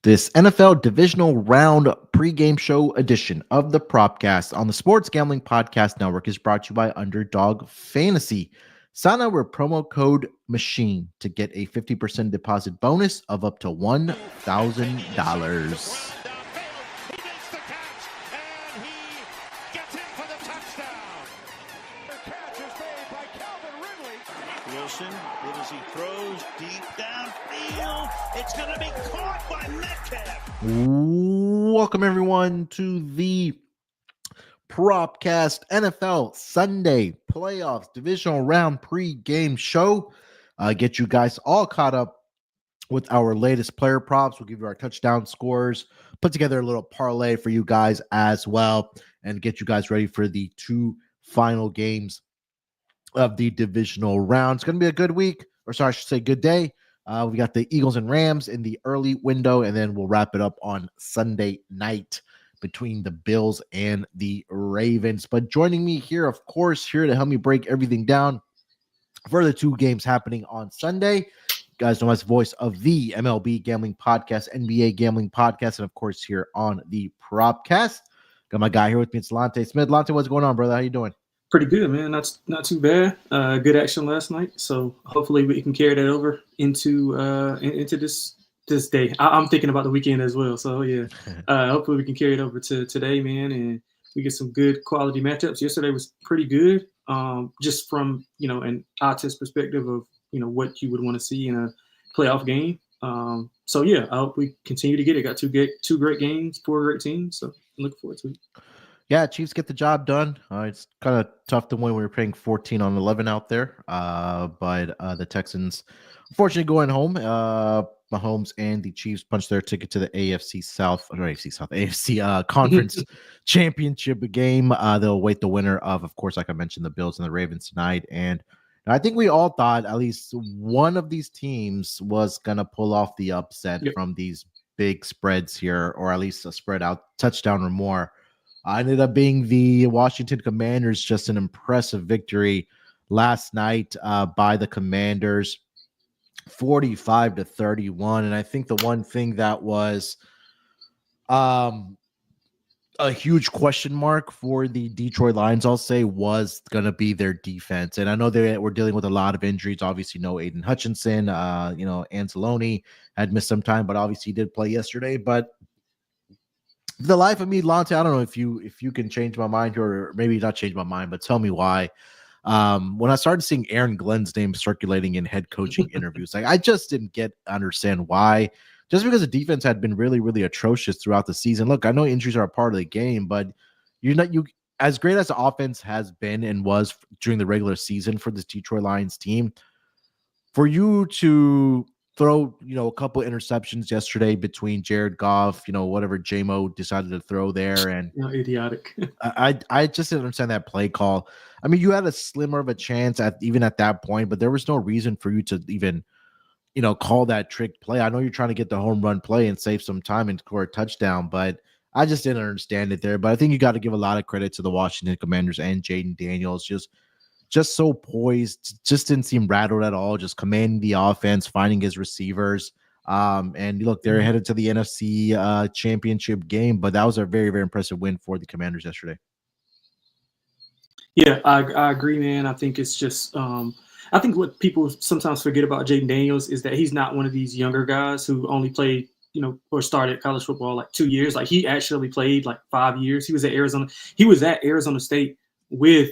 This NFL Divisional Round pregame show edition of the Propcast on the Sports Gambling Podcast Network is brought to you by Underdog Fantasy. Sign up with promo code MACHINE to get a 50% deposit bonus of up to $1,000. He throws deep downfield. It's going to be caught by Metcalf. Welcome, everyone, to the Propcast NFL Sunday Playoffs Divisional Round pre-game show. Get you guys all caught up with our latest player props. We'll give you our touchdown scores, put together a little parlay for you guys as well, and get you guys ready for the two final games of the divisional round. It's going to be a good week. Or sorry, I should say good day. We got the Eagles and Rams in the early window, and then we'll wrap it up on Sunday night between the Bills and the Ravens. But joining me here, of course, here to help me break everything down for the two games happening on Sunday. You guys know as voice of the MLB Gambling Podcast, NBA Gambling Podcast, and of course here on the Propcast. Got my guy here with me. It's Lonte Smith. Lonte, what's going on, brother? How you doing? Pretty good, man. Not too bad. Good action last night, so hopefully we can carry that over into this day. I'm thinking about the weekend as well, so yeah. Hopefully we can carry it over to today, man, and we get some good quality matchups. Yesterday was pretty good, just from an eye test perspective of what you would want to see in a playoff game. So yeah, I hope we continue to get it. Got two great games, four great teams, so I'm looking forward to it. Yeah, Chiefs get the job done. It's kind of tough to win when we were playing 14-11 out there. But the Texans, unfortunately, going home. Mahomes and the Chiefs punched their ticket to the AFC Conference Championship game. They'll await the winner of course, like I mentioned, the Bills and the Ravens tonight. And I think we all thought at least one of these teams was going to pull off the upset from these big spreads here, or at least a spread out touchdown or more. Ended up being the Washington Commanders. Just an impressive victory last night by the Commanders, 45-31. And I think the one thing that was a huge question mark for the Detroit Lions, I'll say, was going to be their defense. And I know they were dealing with a lot of injuries. Obviously, no Aiden Hutchinson. Anzalone had missed some time, but obviously he did play yesterday. But the life of me, Lonte, I don't know if you can change my mind, or maybe not change my mind, but tell me why. When I started seeing Aaron Glenn's name circulating in head coaching interviews, I just didn't understand why. Just because the defense had been really, really atrocious throughout the season. Look, I know injuries are a part of the game, but you as great as the offense has been and was during the regular season for this Detroit Lions team, for you to throw, a couple interceptions yesterday between Jared Goff, whatever JMO decided to throw there, and idiotic. I just didn't understand that play call. I mean, you had a slimmer of a chance even at that point, but there was no reason for you to even, call that trick play. I know you're trying to get the home run play and save some time and score a touchdown, but I just didn't understand it there. But I think you got to give a lot of credit to the Washington Commanders and Jaden Daniels. Just so poised, just didn't seem rattled at all, just commanding the offense, finding his receivers. And look, they're headed to the NFC championship game, but that was a very, very impressive win for the Commanders yesterday. Yeah, I agree, man. I think it's just I think what people sometimes forget about Jaden Daniels is that he's not one of these younger guys who only played, or started college football like 2 years. Like, he actually played like 5 years. He was at Arizona. He was at Arizona State with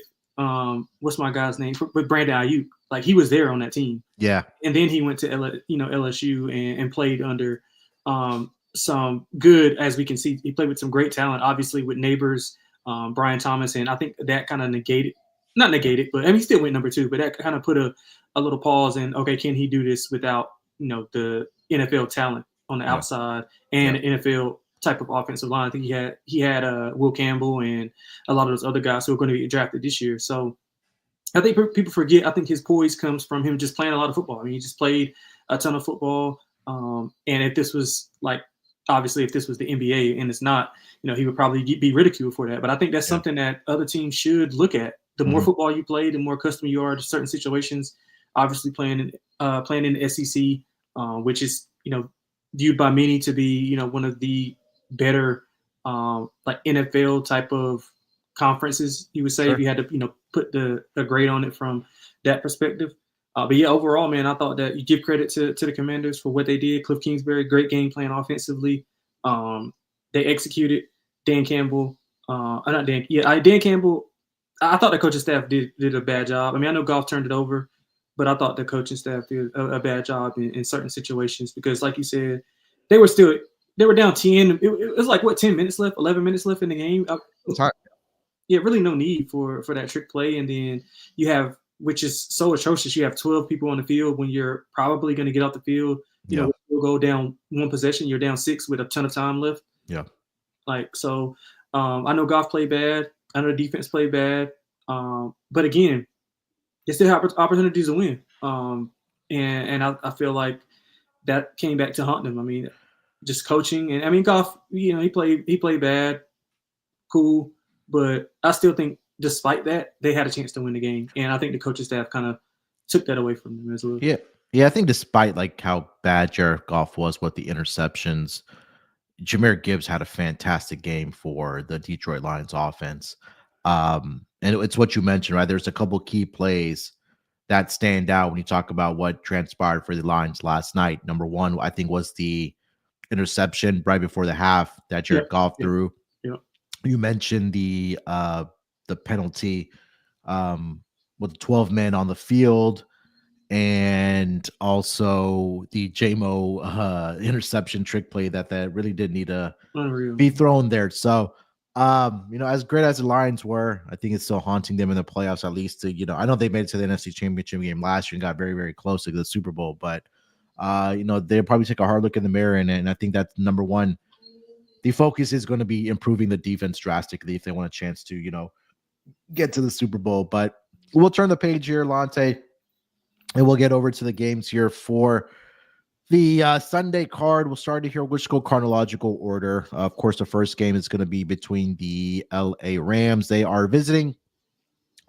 what's my guy's name? With Brandon Ayuk. Like, he was there on that team. Yeah. And then he went to LSU and played under some good, as we can see, he played with some great talent, obviously with neighbors, Brian Thomas. And I think that kind of not negated, but I mean, he still went number 2, but that kind of put a little pause in, okay, can he do this without, the NFL talent on the outside and the NFL type of offensive line? I think he had Will Campbell and a lot of those other guys who are going to be drafted this year. So I think people forget. I think his poise comes from him just playing a lot of football. I mean, he just played a ton of football. And if this was obviously if this was the NBA, and it's not, he would probably be ridiculed for that. But I think that's something that other teams should look at. The more football you play, the more accustomed you are to certain situations. Obviously playing in the SEC, which is, viewed by many to be, one of the better like NFL type of conferences, you would say, Sure. if you had to, put a grade on it from that perspective. But yeah, overall, man, I thought that you give credit to the Commanders for what they did. Cliff Kingsbury, great game plan offensively. They executed. Dan Campbell, not Dan, yeah, Dan Campbell. I thought the coaching staff did a bad job. I mean, I know Goff turned it over, but I thought the coaching staff did a bad job in certain situations because, like you said, they were down 10. It was like, what, 10 minutes left, 11 minutes left in the game? Yeah, really no need for that trick play. And then you have, which is so atrocious, you have 12 people on the field when you're probably going to get off the field. You'll go down one possession, you're down 6 with a ton of time left. Yeah. Like, so I know Goff played bad. I know the defense played bad. But again, they still have opportunities to win. And I feel like that came back to haunt them. I mean, just coaching. And I mean, Goff, he played bad. Cool. But I still think despite that, they had a chance to win the game. And I think the coaching staff kind of took that away from them as well. Yeah. Yeah, I think despite like how bad Jared Goff was with the interceptions, Jahmyr Gibbs had a fantastic game for the Detroit Lions offense. And it's what you mentioned, right? There's a couple key plays that stand out when you talk about what transpired for the Lions last night. Number one, I think, was the interception right before the half that Jared Goff threw. Yeah. You mentioned the penalty with 12 men on the field, and also the JMO interception trick play that really did need to be thrown there. So, as great as the Lions were, I think it's still haunting them in the playoffs, at least to, I know they made it to the NFC Championship game last year and got very, very close to the Super Bowl, but, they'll probably take a hard look in the mirror. And I think that's number one. The focus is going to be improving the defense drastically if they want a chance to, get to the Super Bowl. But we'll turn the page here, Lonte, and we'll get over to the games here for the Sunday card. We'll start here. We'll just go chronological order. Of course, the first game is going to be between the LA Rams. They are visiting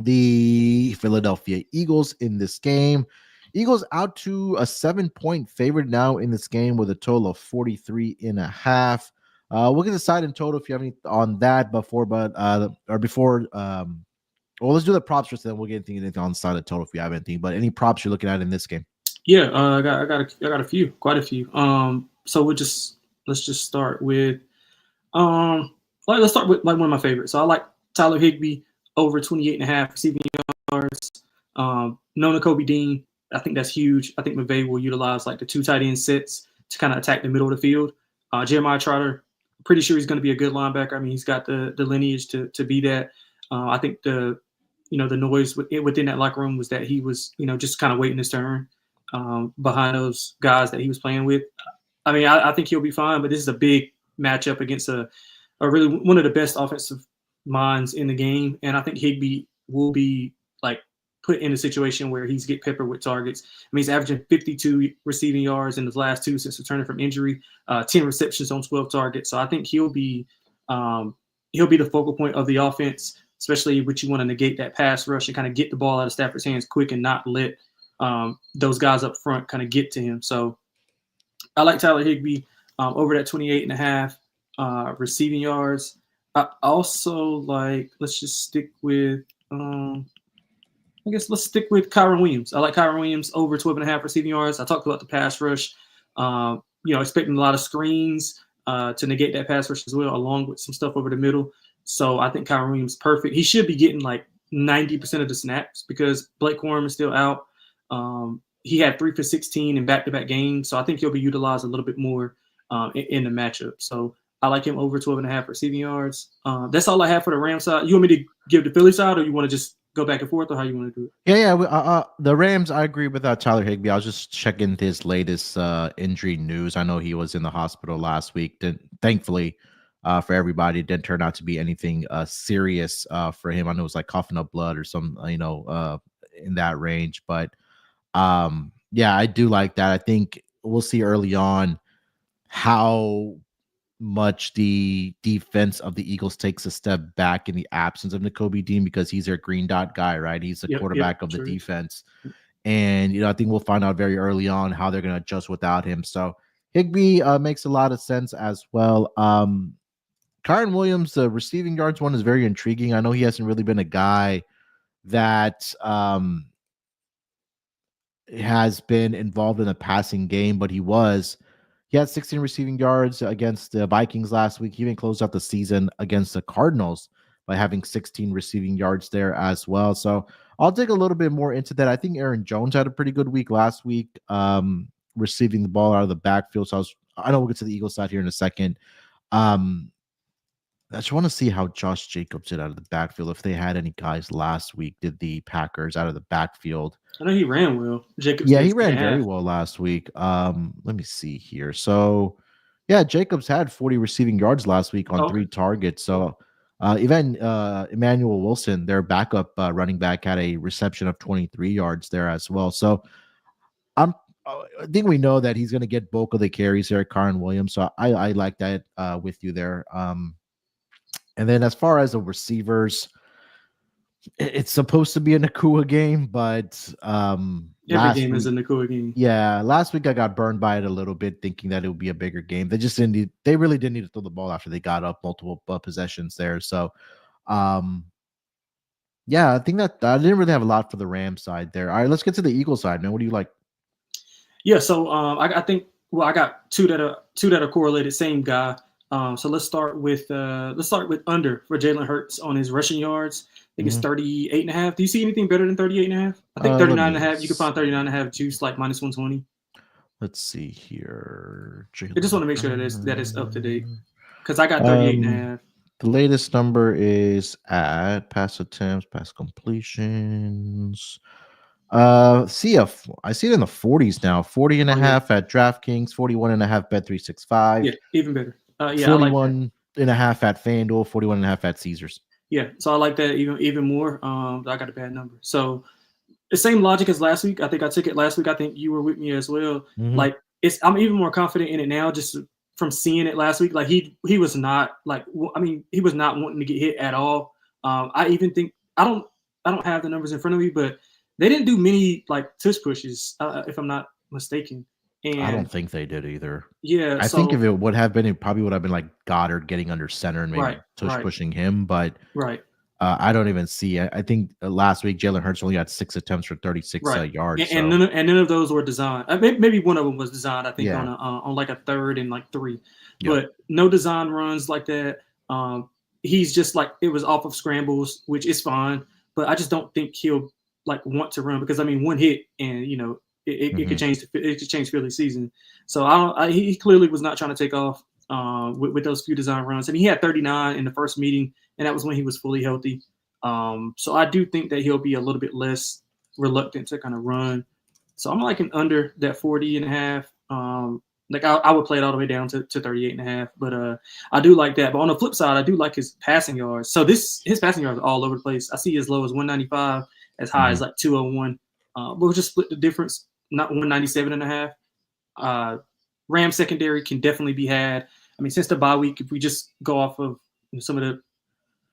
the Philadelphia Eagles in this game. Eagles out to a 7-point favorite now in this game with a total of 43.5. We'll get the side in total if you have any on that before. Well, let's do the props first, then we'll get anything on the side of total if you have anything. But any props you're looking at in this game? Yeah, I got a few, quite a few. So let's just start with let's start with like one of my favorites. So I like Tyler Higbee over 28.5 receiving yards. No Nakobe Dean, I think that's huge. I think McVay will utilize like the 2 tight end sets to kind of attack the middle of the field. Jeremiah Trotter, pretty sure he's going to be a good linebacker. I mean, he's got the lineage to be that. I think the noise within that locker room was that he was, just kind of waiting his turn behind those guys that he was playing with. I mean, I think he'll be fine, but this is a big matchup against a really one of the best offensive minds in the game. And I think Higbee will be like put in a situation where he's get peppered with targets. I mean, he's averaging 52 receiving yards in his last 2 since returning from injury, 10 receptions on 12 targets. So I think he'll be the focal point of the offense, especially when you want to negate that pass rush and kind of get the ball out of Stafford's hands quick and not let those guys up front kind of get to him. So I like Tyler Higbee over that 28.5 receiving yards. I also like, let's just stick with let's stick with Kyron Williams. I like Kyron Williams over 12.5 receiving yards. I talked about the pass rush, expecting a lot of screens to negate that pass rush as well, along with some stuff over the middle. So I think Kyron Williams is perfect. He should be getting like 90% of the snaps because Blake Corum is still out. He had 3 for 16 in back-to-back games, so I think he'll be utilized a little bit more in the matchup. So I like him over 12.5 receiving yards. That's all I have for the Rams side. You want me to give the Philly side, or you want to just go back and forth, or how you want to do it? Yeah. The Rams, I agree with Tyler Higbee. I was just checking his latest injury news. I know he was in the hospital last week. Thankfully, for everybody, it didn't turn out to be anything serious for him. I know it was like coughing up blood or some, in that range. But I do like that. I think we'll see early on how much the defense of the Eagles takes a step back in the absence of Nakobe Dean, because he's their green dot guy, right? He's the quarterback of the defense. And, I think we'll find out very early on how they're going to adjust without him. So Higbee makes a lot of sense as well. Kyron Williams, the receiving yards one is very intriguing. I know he hasn't really been a guy that has been involved in a passing game, but he had 16 receiving yards against the Vikings last week. He even closed out the season against the Cardinals by having 16 receiving yards there as well. So I'll dig a little bit more into that. I think Aaron Jones had a pretty good week last week, receiving the ball out of the backfield. So I know we'll get to the Eagles side here in a second. I just want to see how Josh Jacobs did out of the backfield. If they had any guys last week, did the Packers out of the backfield? I know he ran well. Jacobs, yeah, he ran very well last week. Let me see here. So, yeah, Jacobs had 40 receiving yards last week on 3 targets. So, even Emmanuel Wilson, their backup running back, had a reception of 23 yards there as well. So, I think we know that he's going to get bulk of the carries there, Kyron Williams. So, I like that with you there. And then as far as the receivers, it's supposed to be a Nakua game, but every game is a Nakua game. Yeah, last week I got burned by it a little bit, thinking that it would be a bigger game. They just didn't need, they really didn't need to throw the ball after they got up multiple possessions there. So, yeah, I think that I didn't really have a lot for the Rams side there. All right, let's get to the Eagles side, man. What do you like? Yeah, so I think I got two that are correlated, same guy. So let's start with under for Jalen Hurts on his rushing yards. I think it's 38.5. Do you see anything better than 38.5? I think 39.5. You can find 39.5 juice like minus 120. Let's see here. I just want to make sure that is up to date because I got 38.5. The latest number is at pass attempts, pass completions. I see it in the 40s now. 40.5 at DraftKings, 41.5 Bet365. Yeah, even better. 41 and a half at FanDuel, 41 and a half at Caesars. Yeah, so I like that even more. I got a bad number. So the same logic as last week. I think I took it last week. I think you were with me as well. Mm-hmm. Like I'm even more confident in it now just from seeing it last week. Like he was not he was not wanting to get hit at all. I even think I don't have the numbers in front of me, but they didn't do many like tush pushes if I'm not mistaken. And I don't think they did either. Yeah, I think if it would have been, it probably would have been like Goddard getting under center and maybe pushing him. But I don't even see. I think last week Jalen Hurts only had 6 attempts for 36 yards. And none of those were designed. Maybe one of them was designed. I think on like a 3rd and like 3, but no design runs like that. He's just like it was off of scrambles, which is fine. But I just don't think he'll like want to run because one hit and it could change. It could change Philly's season. So he clearly was not trying to take off with those few design runs. And he had 39 in the first meeting, and that was when he was fully healthy. So I do think that he'll be a little bit less reluctant to kind of run. So I'm liking under that 40.5. Like I would play it all the way down to 38.5. But I do like that. But on the flip side, I do like his passing yards. So his passing yards are all over the place. I see as low as 195, as high as like 201. We'll just split the difference. Not 197.5. Ram secondary can definitely be had. Since the bye week, if we just go off of some of the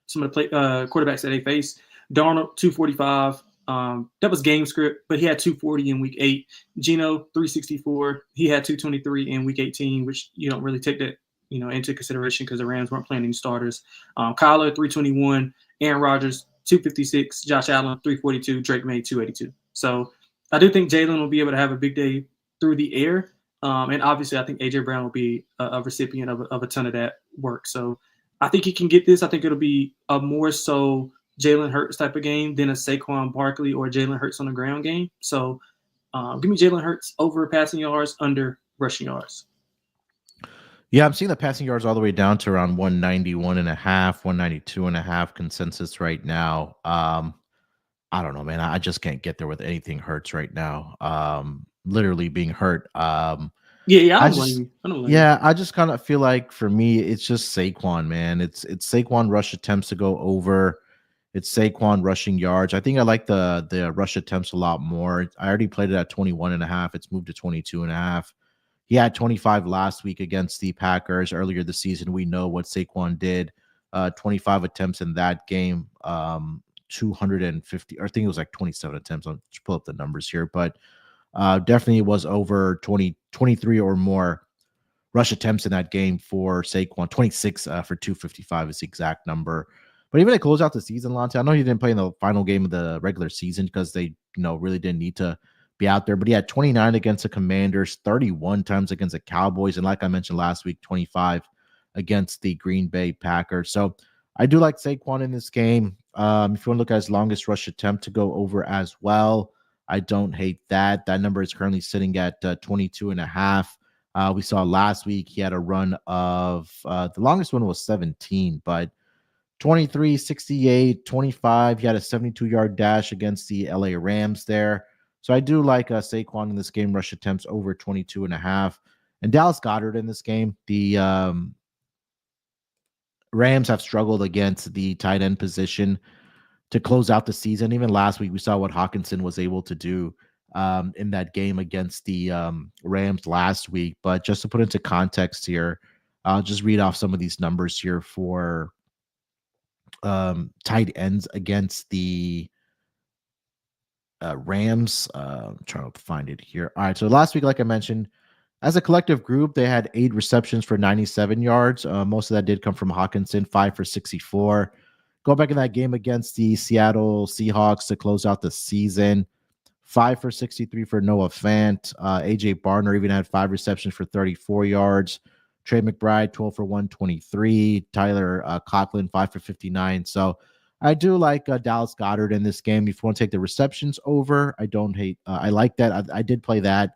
quarterbacks that they face, Darnold 245. That was game script, but he had 240 in week 8. Geno 364. He had 223 in week 18, which you don't really take that into consideration because the Rams weren't playing any starters. Kyler 321. Aaron Rodgers 256. Josh Allen 342. Drake May 282. So I do think Jalen will be able to have a big day through the air. And obviously, I think A.J. Brown will be a recipient of a ton of that work. So I think he can get this. I think it'll be a more so Jalen Hurts type of game than a Saquon Barkley or Jalen Hurts on the ground game. So give me Jalen Hurts over passing yards, under rushing yards. Yeah, I'm seeing the passing yards all the way down to around 191.5, 192.5 consensus right now. I don't know, man. I just can't get there with anything Hurts right now. Literally being hurt. I don't blame you. I just kind of feel like for me, it's just Saquon, man. It's Saquon rush attempts to go over. It's Saquon rushing yards. I think I like the rush attempts a lot more. I already played it at 21.5. It's moved to 22.5. He had 25 last week against the Packers earlier this season. We know what Saquon did. 25 attempts in that game. 250, or I think it was like 27 attempts. I'll just pull up the numbers here, but definitely was over 23 or more rush attempts in that game for Saquon. 26 for 255 is the exact number. But even to close out the season, Lonte, I know he didn't play in the final game of the regular season because they, really didn't need to be out there. But he had 29 against the Commanders, 31 times against the Cowboys, and like I mentioned last week, 25 against the Green Bay Packers. So I do like Saquon in this game. If you want to look at his longest rush attempt to go over as well, I don't hate that. That number is currently sitting at 22.5. We saw last week he had a run of the longest one was 17, but 23, 68, 25. He had a 72-yard dash against the LA Rams there. So I do like Saquon in this game, rush attempts over 22.5. And Dallas Goedert in this game. The Rams have struggled against the tight end position to close out the season. Even last week, we saw what Hawkinson was able to do in that game against the Rams last week. But just to put into context here, I'll just read off some of these numbers here for tight ends against the Rams. I'm trying to find it here. All right, so last week, like I mentioned, as a collective group, they had 8 receptions for 97 yards. Most of that did come from Hawkinson, 5 for 64. Go back in that game against the Seattle Seahawks to close out the season, 5 for 63 for Noah Fant. AJ Barner even had 5 receptions for 34 yards. Trey McBride, 12 for 123. Tyler Cochran, 5 for 59. So I do like Dallas Goedert in this game. If you want to take the receptions over, I don't hate. I like that. I did play that.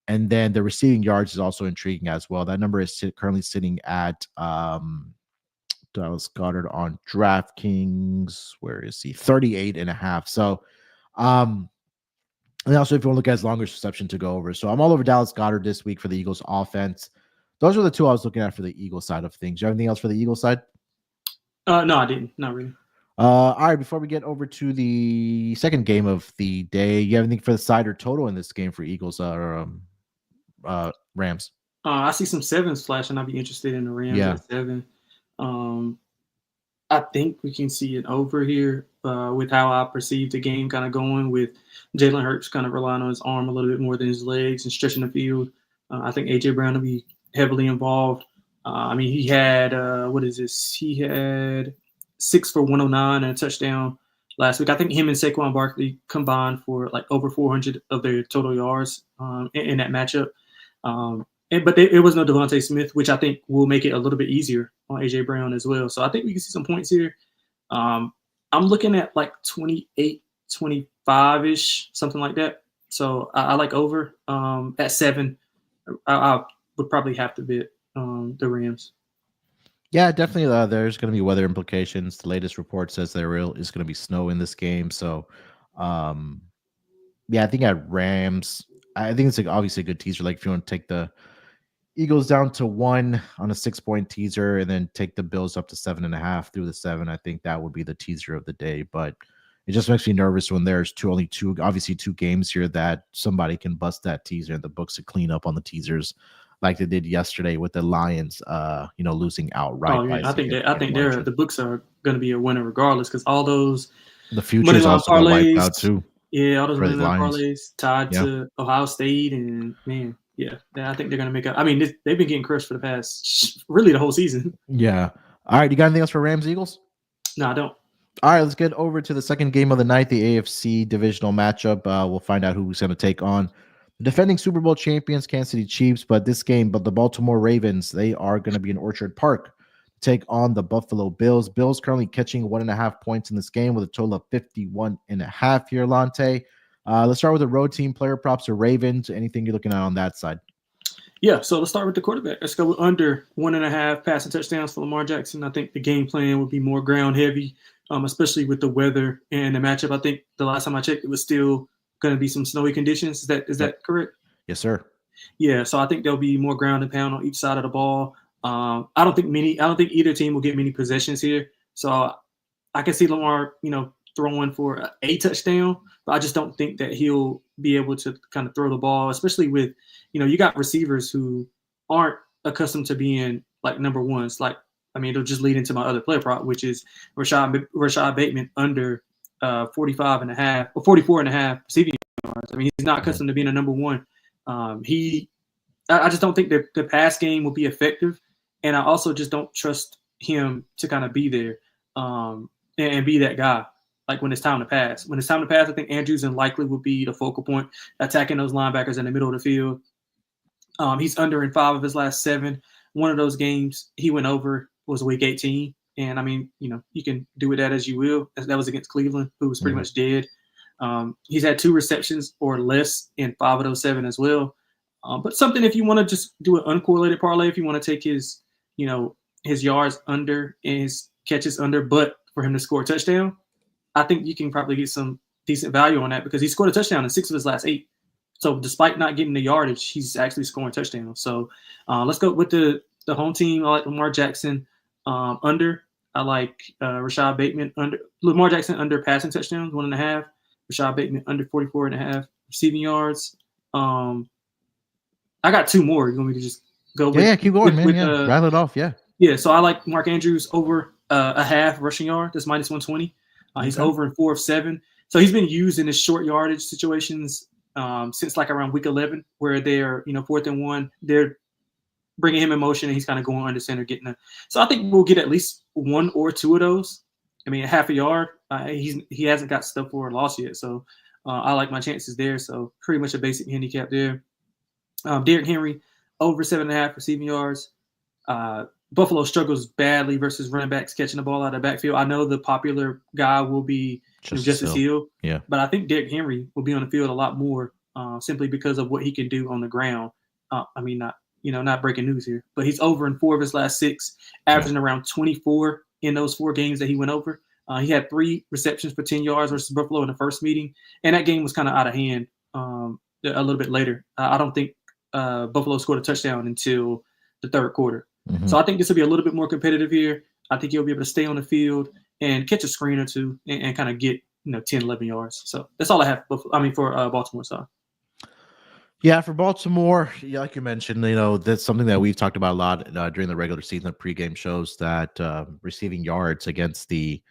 And then the receiving yards is also intriguing as well. That number is currently sitting at Dallas Goedert on DraftKings. Where is he? 38.5. So, and also if you want to look at his longest reception to go over. So I'm all over Dallas Goedert this week for the Eagles offense. Those were the 2 I was looking at for the Eagles side of things. Do you have anything else for the Eagles side? No, I didn't. Not really. All right, before we get over to the second game of the day, you have anything for the side or total in this game for Eagles or Rams? I see some 7s flashing. I'd be interested in the Rams at 7. I think we can see an over here with how I perceive the game kind of going, with Jalen Hurts kind of relying on his arm a little bit more than his legs and stretching the field. I think A.J. Brown will be heavily involved. He had, He had 6 for 109 and a touchdown last week. I think him and Saquon Barkley combined for like over 400 of their total yards in that matchup. But it was no Devontae Smith, which I think will make it a little bit easier on A.J. Brown as well. So I think we can see some points here. I'm looking at like 28, 25-ish, something like that. So I like over at 7. I would probably have to bet the Rams. Yeah, definitely. There's going to be weather implications. The latest report says there is going to be snow in this game. So, I think at Rams, I think it's obviously a good teaser. Like if you want to take the Eagles down to 1 on a 6-point teaser and then take the Bills up to 7.5 through the 7, I think that would be the teaser of the day. But it just makes me nervous when there's only two games here that somebody can bust that teaser and the books to clean up on the teasers like they did yesterday with the Lions, losing outright. Oh, yeah. I think the books are going to be a winner regardless, because all those the futures also got wiped out too. Yeah, all those money line parlays tied to Ohio State, and man, I think they're going to make up. I mean, they've been getting crushed for the past really the whole season. Yeah. All right, you got anything else for Rams Eagles? No, I don't. All right, let's get over to the second game of the night, the AFC divisional matchup. We'll find out who's going to take on the defending Super Bowl champions, Kansas City Chiefs. But the Baltimore Ravens, they are going to be in Orchard Park to take on the Buffalo Bills. Bills currently catching 1.5 points in this game with a total of 51.5 here, Lonte. Let's start with the road team player props or Ravens. Anything you're looking at on that side? Yeah, so let's start with the quarterback. Let's go with under 1.5 passing touchdowns for Lamar Jackson. I think the game plan would be more ground heavy, especially with the weather and the matchup. I think the last time I checked, it was still going to be some snowy conditions. Is that correct? Yes, sir. Yeah, so I think there'll be more ground and pound on each side of the ball. I don't think either team will get many possessions here. So I can see Lamar, throwing for a touchdown, but I just don't think that he'll be able to kind of throw the ball, especially with, you got receivers who aren't accustomed to being like number ones. It'll just lead into my other player prop, which is Rashad Bateman under 45.5 or 44.5 receiving yards. I mean, he's not accustomed to being a number one. He I just don't think the pass game will be effective, and I also just don't trust him to kind of be there and be that guy. Like when it's time to pass. When it's time to pass, I think Andrews and Likely will be the focal point, attacking those linebackers in the middle of the field. He's under in 5 of his last 7. One of those games he went over was week 18. And I mean, you can do with that as you will. That was against Cleveland, who was pretty much dead. He's had 2 receptions or less in 5 of those 7 as well. But something, if you want to just do an uncorrelated parlay, if you want to take his yards under and his catches under, but for him to score a touchdown, I think you can probably get some decent value on that because he scored a touchdown in 6 of his last 8. So despite not getting the yardage, he's actually scoring touchdowns. So let's go with the home team. I like Lamar Jackson under. I like Rashad Bateman under. Lamar Jackson under passing touchdowns, 1.5. Rashad Bateman under 44.5 receiving yards. I got 2 more. You want me to just go with? Yeah, keep going, man. Rattle it off, yeah. Yeah, so I like Mark Andrews over a half rushing yard. That's minus 120. He's over in 4 of 7. So he's been used in his short yardage situations since like around week 11, where they're 4th and 1. They're bringing him in motion, and he's kind of going under center, getting it. So I think we'll get at least 1 or 2 of those. I mean, a half a yard. He hasn't got stuff for a loss yet, so I like my chances there. So pretty much a basic handicap there. Derrick Henry over 7.5 receiving yards. Buffalo struggles badly versus running backs catching the ball out of the backfield. I know the popular guy will be Justice Hill, but I think Derrick Henry will be on the field a lot more simply because of what he can do on the ground. I mean, not breaking news here, but he's over in 4 of his last 6, averaging around 24 in those 4 games that he went over. He had 3 receptions for 10 yards versus Buffalo in the first meeting, and that game was kind of out of hand a little bit later. I don't think Buffalo scored a touchdown until the 3rd quarter. So I think this will be a little bit more competitive here. I think he'll be able to stay on the field and catch a screen or 2 and kind of get 10, 11 yards. So that's all I have. For Baltimore side. Yeah, for Baltimore, like you mentioned, that's something that we've talked about a lot during the regular season of pregame shows, that receiving yards against the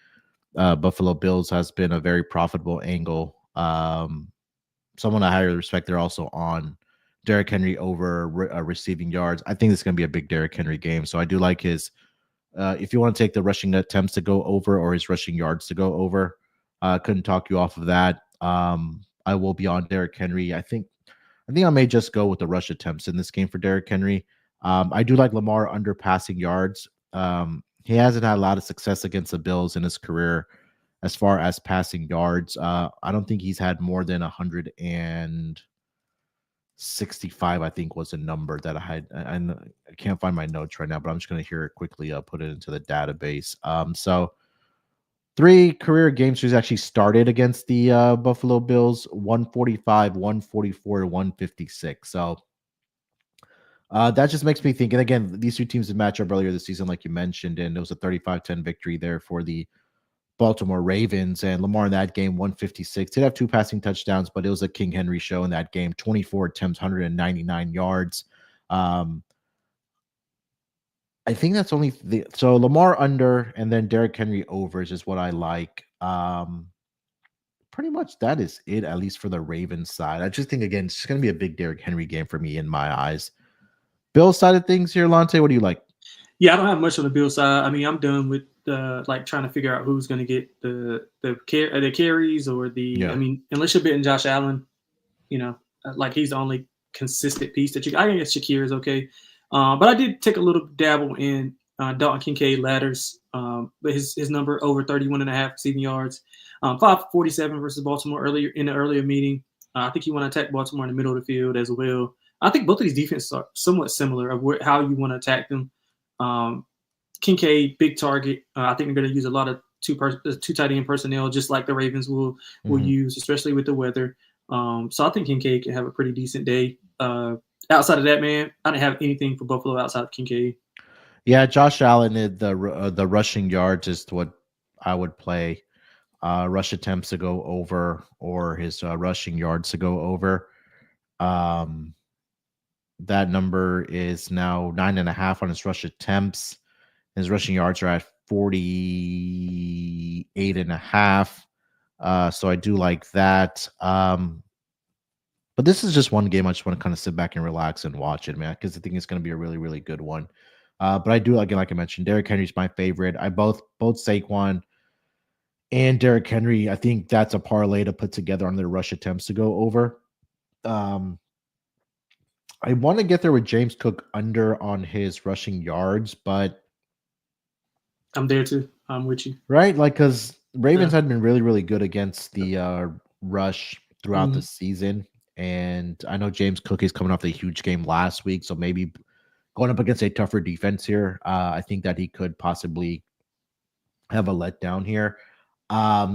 Buffalo Bills has been a very profitable angle. Someone I highly respect, they're also on Derrick Henry over receiving yards. I think it's going to be a big Derrick Henry game. So I do like his, if you want to take the rushing attempts to go over or his rushing yards to go over, couldn't talk you off of that. I will be on Derrick Henry. I think I may just go with the rush attempts in this game for Derrick Henry. I do like Lamar under passing yards. He hasn't had a lot of success against the Bills in his career as far as passing yards. I don't think he's had more than 165, I think, was a number that I had. I can't find my notes right now, but I'm just going to hear it quickly. Put it into the database. So 3 career games he's actually started against the Buffalo Bills: 145, 144, 156. So that just makes me think. And again, these 2 teams did match up earlier this season, like you mentioned, and it was a 35-10 victory there for the Baltimore Ravens. And Lamar in that game, 156. Did have 2 passing touchdowns, but it was a King Henry show in that game. 24 attempts, 199 yards. I think that's only so Lamar under and then Derrick Henry over is just what I like. Pretty much that is it, at least for the Ravens side. I just think, again, it's just going to be a big Derrick Henry game for me in my eyes. Bills side of things here, Lonte, what do you like? Yeah, I don't have much on the Bills side. I mean, I'm done with trying to figure out who's going to get the carries or the. Yeah. I mean, unless you're betting Josh Allen, like he's the only consistent piece that I guess Shakir is okay. But I did take a little dabble in Dalton Kincaid ladders, but his number over 31.5 receiving yards, 547 versus Baltimore in the earlier meeting. I think you want to attack Baltimore in the middle of the field as well. I think both of these defenses are somewhat similar of how you want to attack them. Kincaid, big target. I think they're going to use a lot of two tight end personnel, just like the Ravens will use, especially with the weather. So I think Kincaid can have a pretty decent day. Outside of that, man, I didn't have anything for Buffalo outside of Kincaid. Yeah, Josh Allen, the rushing yards is what I would play. Rush attempts to go over or his rushing yards to go over. That number is now 9.5 on his rush attempts. His rushing yards are at 48.5. So I do like that. But this is just one game I just want to kind of sit back and relax and watch it, man, because I think it's going to be a really, really good one. But I do, again, like I mentioned, Derrick Henry's my favorite. I both Saquon and Derrick Henry. I think that's a parlay to put together on their rush attempts to go over. I want to get there with James Cook under on his rushing yards, but I'm there too. I'm with you. right, like because Ravens had been really, really good against the rush throughout the season. And I know James Cook is coming off a huge game last week, so maybe going up against a tougher defense here, I think that he could possibly have a letdown here.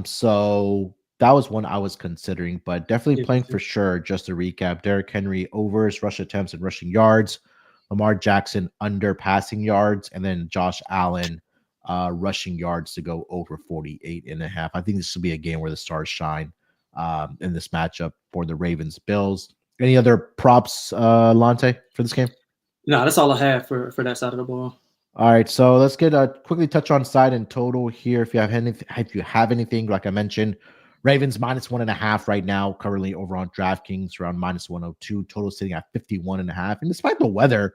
So that was one I was considering, but definitely playing for sure. Just to recap, Derrick Henry overs, rush attempts, and rushing yards. Lamar Jackson under passing yards, and then Josh Allen rushing yards to go over 48.5. I think this will be a game where the stars shine in this matchup for the Ravens Bills. Any other props, Lonte, for this game? No, that's all I have for that side of the ball. All right, so let's get quickly touch on side and total here. If you have anything, like I mentioned, Ravens -1.5 right now, currently over on DraftKings around -102. Total sitting at 51.5. And despite the weather,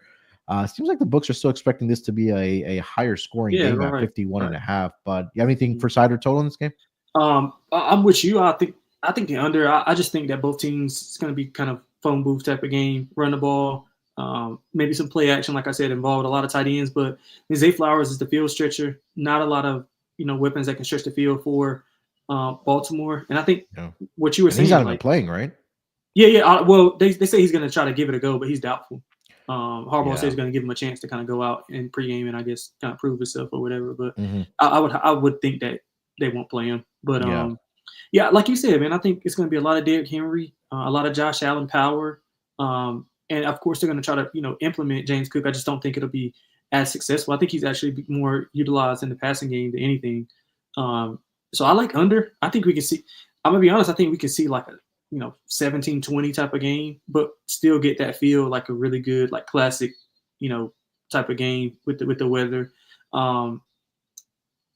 seems like the books are still expecting this to be a higher scoring game at 51.5. But you have anything for side or total in this game? I'm with you. I think the under. I just think that both teams, it's going to be kind of phone booth type of game, run the ball. Maybe some play action, like I said, involved a lot of tight ends, but Zay Flowers is the field stretcher. Not a lot of weapons that can stretch the field for Baltimore. And I think what you were saying, he's not even playing, right? Yeah. Well, they say he's going to try to give it a go, but he's doubtful. Harbaugh says he's going to give him a chance to kind of go out in pregame and I guess kind of prove himself or whatever. But I would think that they won't play him. But yeah, like you said, man, I think it's going to be a lot of Derrick Henry, a lot of Josh Allen power. And of course, they're going to try to, implement James Cook. I just don't think it'll be as successful. I think he's actually more utilized in the passing game than anything. So I like under. I think we can see. I'm gonna be honest. I think we can see like a 17-20 type of game, but still get that feel like a really good, like classic, type of game with the weather.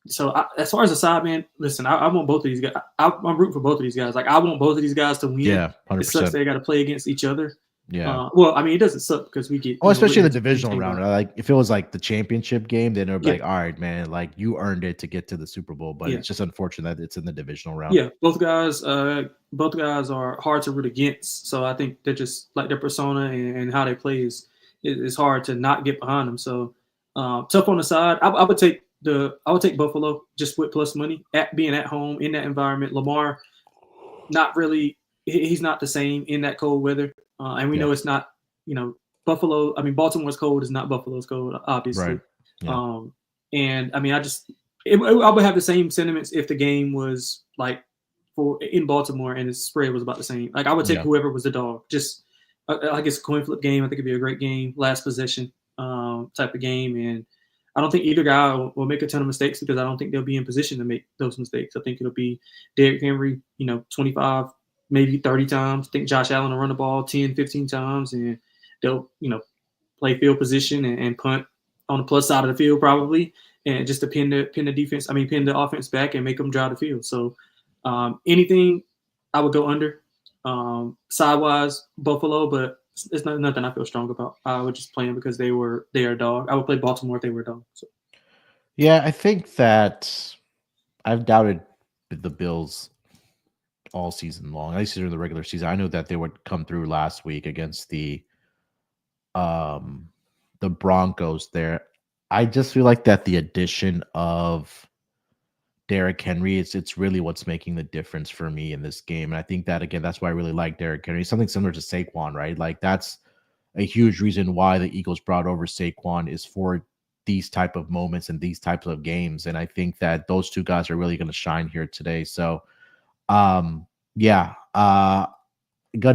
So as far as the side, man, listen, I want both of these guys. I'm rooting for both of these guys. Like I want both of these guys to win. Yeah, 100%. It sucks they got to play against each other. Yeah. Well, I mean, it doesn't suck because we get. Oh, especially the divisional round. Like if it was like the championship game, then it would be like, all right, man, like you earned it to get to the Super Bowl. But it's just unfortunate that it's in the divisional round. Yeah, both guys are hard to root against. So I think they're just like their persona and how they play is hard to not get behind them. So tough on the side. I would take Buffalo just with plus money at being at home in that environment. Lamar, not really. He's not the same in that cold weather. And we know it's not, Buffalo. I mean, Baltimore's cold is not Buffalo's cold, obviously. Right. Yeah. And I mean, I would have the same sentiments if the game was like in Baltimore and the spread was about the same. Like I would take whoever was the dog. Just I guess a coin flip game. I think it'd be a great game, last possession type of game. And I don't think either guy will make a ton of mistakes because I don't think they'll be in position to make those mistakes. I think it'll be Derrick Henry, 25. Maybe 30 times. I think Josh Allen will run the ball 10, 15 times, and they'll, play field position and punt on the plus side of the field probably, and just to pin the offense back and make them drive the field. So anything, I would go under. Sidewise, Buffalo, but it's nothing I feel strong about. I would just play them because they are a dog. I would play Baltimore if they were a dog. So. Yeah, I think that I've doubted the Bills all season long, at least during the regular season. I knew that they would come through last week against the Broncos there. I just feel like that the addition of Derrick Henry, it's really what's making the difference for me in this game. And I think that, again, that's why I really like Derrick Henry. Something similar to Saquon, right? Like that's a huge reason why the Eagles brought over Saquon is for these type of moments and these types of games. And I think that those two guys are really going to shine here today. So gun to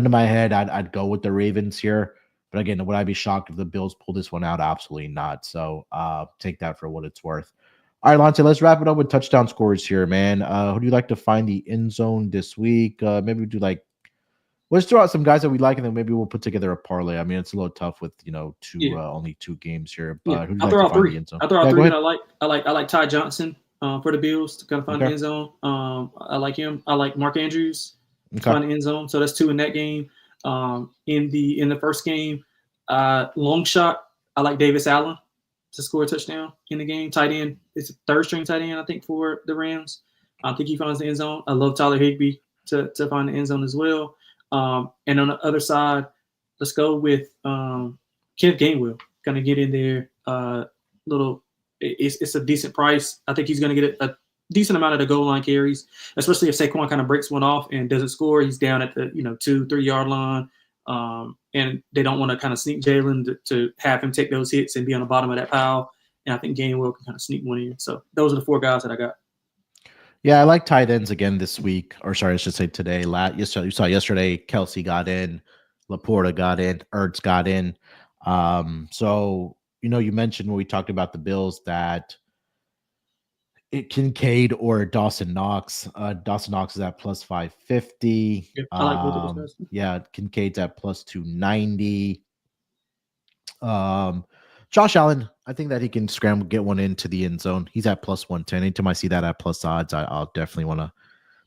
my head, I'd go with the Ravens here. But again, would I be shocked if the Bills pull this one out? Absolutely not. So take that for what it's worth. All right, Lonte, let's wrap it up with touchdown scores here, man. Who do you like to find the end zone this week? Maybe we do let's throw out some guys that we like, and then maybe we'll put together a parlay. I mean, it's a little tough with only two games here. But who do you like to find the end zone? I'll throw out three that I like. I like Ty Johnson for the Bills to kind of find the end zone. I like him. I like Mark Andrews to find the end zone. So that's two in that game. in the first game. Long shot, I like Davis Allen to score a touchdown in the game. Tight end, it's a third string tight end, I think, for the Rams. I think he finds the end zone. I love Tyler Higbee to find the end zone as well. And on the other side, let's go with Kenneth Gainwell. Going to get in there. It's a decent price. I think he's going to get a decent amount of the goal line carries, especially if Saquon kind of breaks one off and doesn't score. He's down at the 2-3 yard line, and they don't want to kind of sneak Jalen to have him take those hits and be on the bottom of that pile. And I think Gainwell can kind of sneak one in. So those are the 4 guys that I got. Yeah, I like tight ends again this week, or sorry, I should say today. You saw yesterday, Kelsey got in, Laporta got in, Ertz got in. So you mentioned when we talked about the Bills that Kincaid or Dawson Knox. Dawson Knox is at plus 550. Yep, I like both of those guys. Yeah, Kincaid's at plus 290. Josh Allen, I think that he can scramble, get one into the end zone. He's at plus 110. Anytime I see that at plus odds, I'll definitely want to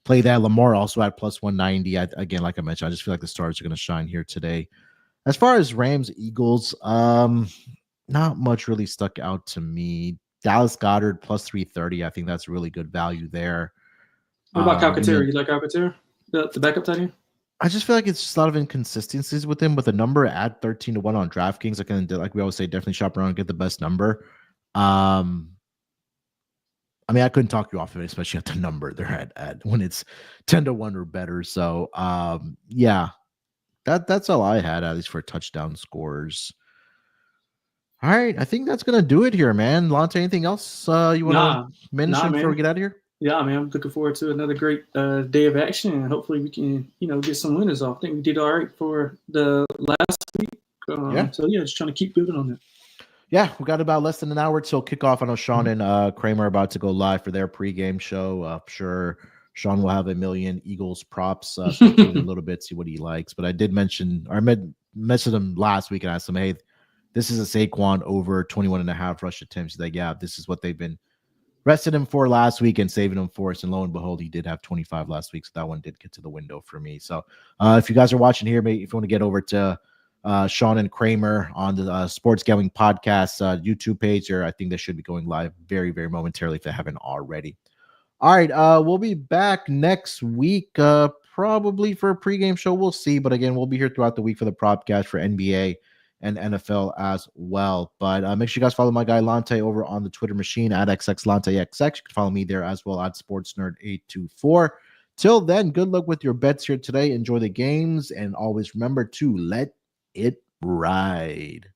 play that. Lamar also at plus 190. Again, like I mentioned, I just feel like the stars are going to shine here today. As far as Rams, Eagles, not much really stuck out to me. Dallas Goedert plus 330. I think that's really good value there. What about Calcaterra? You like Calcaterra, the backup tight end? I just feel like it's just a lot of inconsistencies with him. With the number at 13-1 on DraftKings, like we always say, definitely shop around and get the best number. I mean, I couldn't talk you off of it, especially at the number they're at when it's 10-1 or better. So, yeah, that's all I had, at least for touchdown scores. All right, I think that's gonna do it here, man. Lonte, anything else you want to mention before we get out of here? Yeah, man, I'm looking forward to another great day of action, and hopefully we can, get some winners off. I think we did all right for the last week. So yeah, just trying to keep building on that. Yeah, we got about less than an hour till kickoff. I know Sean and Kramer are about to go live for their pregame show. I'm sure Sean will have a million Eagles props in a little bit, see what he likes. But I did mention, or I messaged him last week and asked him, hey, this is a Saquon over 21.5 rush attempts. He's like, yeah, this is what they've been rested him for last week and saving him for us. And lo and behold, he did have 25 last week. So that one did get to the window for me. So if you guys are watching here, maybe if you want to get over to Sean and Kramer on the Sports Gambling Podcast YouTube page, or I think they should be going live very, very momentarily if they haven't already. All right, we'll be back next week, probably for a pregame show. We'll see. But again, we'll be here throughout the week for the Propcast for NBA and NFL as well. But make sure you guys follow my guy Lonte over on the Twitter machine at XXLonteXX. You can follow me there as well at SportsNerd824. Till then, good luck with your bets here today. Enjoy the games, and always remember to let it ride.